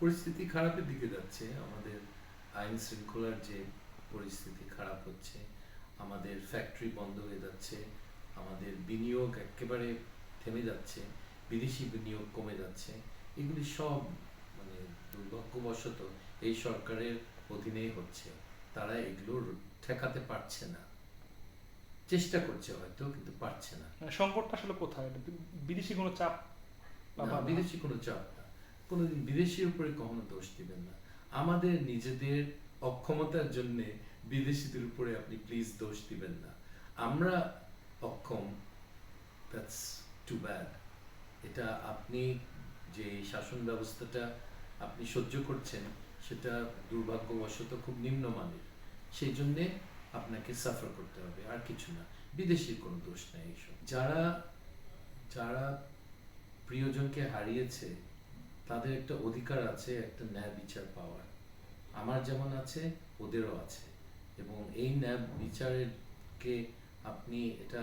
পরিস্থিতি খারাপের দিকে যাচ্ছে। আমাদের আইন শৃঙ্খলার যে পরিস্থিতি খারাপ হচ্ছে, আমাদের ফ্যাক্টরি বন্ধ হয়ে যাচ্ছে, আমাদের বিনিয়োগ একেবারে থেমে যাচ্ছে, বিদেশি বিনিয়োগ কমে যাচ্ছে। এগুলি সব মানে দুর্ভাগ্যবশত এই সরকারের অধীনেই হচ্ছে। তারা এগুলো ঠেকাতে পারছে না, চেষ্টা করছে হয়তো, কিন্তু পারছে না। মানে সংকটটা আসলে কোথায়? এটা বিদেশি কোনো চাপ বা না, বাধা? বিদেশি কোনো চাপ না। কোনোদিন বিদেশির উপরে কখনো দোষ দিবেন না। আমাদের নিজেদের অক্ষমতার জন্যে বিদেশিদের উপরে আপনি প্লিজ দোষ দিবেন না। আমরা অক্ষম, দ্যাটস টু ব্যাড। এটা আপনি যে শাসন ব্যবস্থাটা আপনি সহ্য করছেন, সেটা দুর্ভাগ্যবশত খুব নিম্নমানের। সেই জন্যে আপনাকে সাফার করতে হবে, আর কিছু না। বিদেশির কোনো দোষ নেই এইসব। যারা যারা প্রিয়জনকে হারিয়েছে, তাদের একটা অধিকার আছে একটা ন্যায় বিচার পাওয়ার। আমার যেমন আছে, ওদেরও আছে। এবং এই ন্যায় বিচারকে আপনি এটা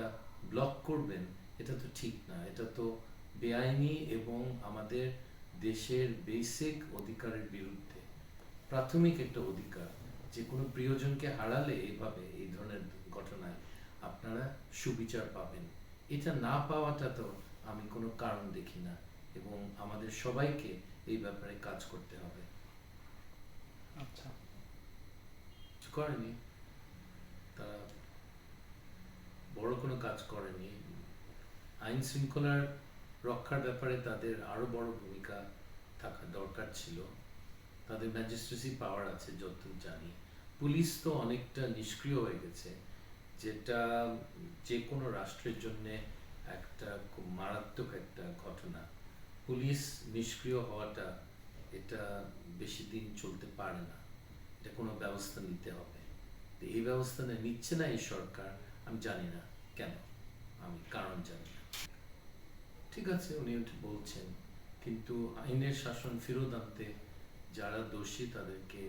ব্লক করবেন, এটা তো ঠিক না। এটা তো বেআইনি এবং আমাদের দেশের বেসিক অধিকারের বিরুদ্ধে। প্রাথমিক একটা অধিকার, যে কোনো প্রিয়জনকে হারালে এইভাবে এই ধরনের ঘটনায় আপনারা সুবিচার পাবেন। এটা না পাওয়াটা তো আমি কোনো কারণ দেখি না, এবং আমাদের সবাইকে এই ব্যাপারে কাজ করতে হবে। আচ্ছা। কিছু করেনি, তারা বড় কোনো কাজ করেনি। আইন শৃঙ্খলার রক্ষার ব্যাপারে তাদের আরো বড় ভূমিকা থাকা দরকার ছিল। তাদের ম্যাজিস্ট্রেসি পাওয়ার আছে যতদূর জানি। পুলিশ তো অনেকটা নিষ্ক্রিয় হয়ে গেছে, যেটা যে কোনো রাষ্ট্রের জন্য একটা খুব মারাত্মক একটা ঘটনা। পুলিশ নিষ্ক্রিয় হওয়াটা, এটা বেশি দিন চলতে পারে না। এটা কোনো ব্যবস্থা নিতে হবে। তো এই ব্যবস্থা নিচ্ছে না এই সরকার। আমি জানি না কেন, আমি কারণ জানি না। ঠিক আছে, উনি ওটা বলছেন, কিন্তু আইনের শাসন ফেরত আনতে যারা দোষী তাদেরকে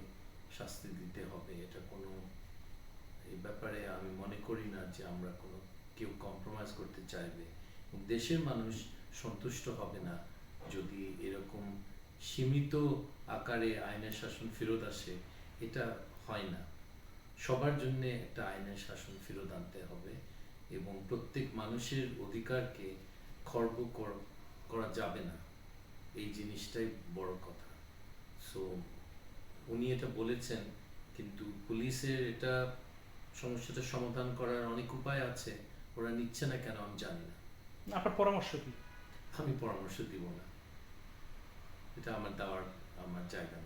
শাস্তি দিতে হবে। এটা কোনো, এই ব্যাপারে আমি মনে করি না যে আমরা কোনো কেউ কম্প্রোমাইজ করতে চাইবে। দেশের মানুষ সন্তুষ্ট হবে না যদি এরকম সীমিত আকারে আইনের শাসন ফেরত আসে। এটা হয় না। সবার জন্য একটা আইনের শাসন ফেরত আনতে হবে, এবং প্রত্যেক মানুষের অধিকারকে খর্ব করা যাবে না। এই জিনিসটাই বড় কথা। সো উনি এটা বলেছেন, কিন্তু পুলিশের এটা সমস্যাটা সমাধান করার অনেক উপায় আছে। ওরা নিচ্ছে না কেন আমি জানি না। আপনার পরামর্শ কি? আমি পরামর্শ দিব না, এটা আমার দেওয়ার আমার জায়গা না।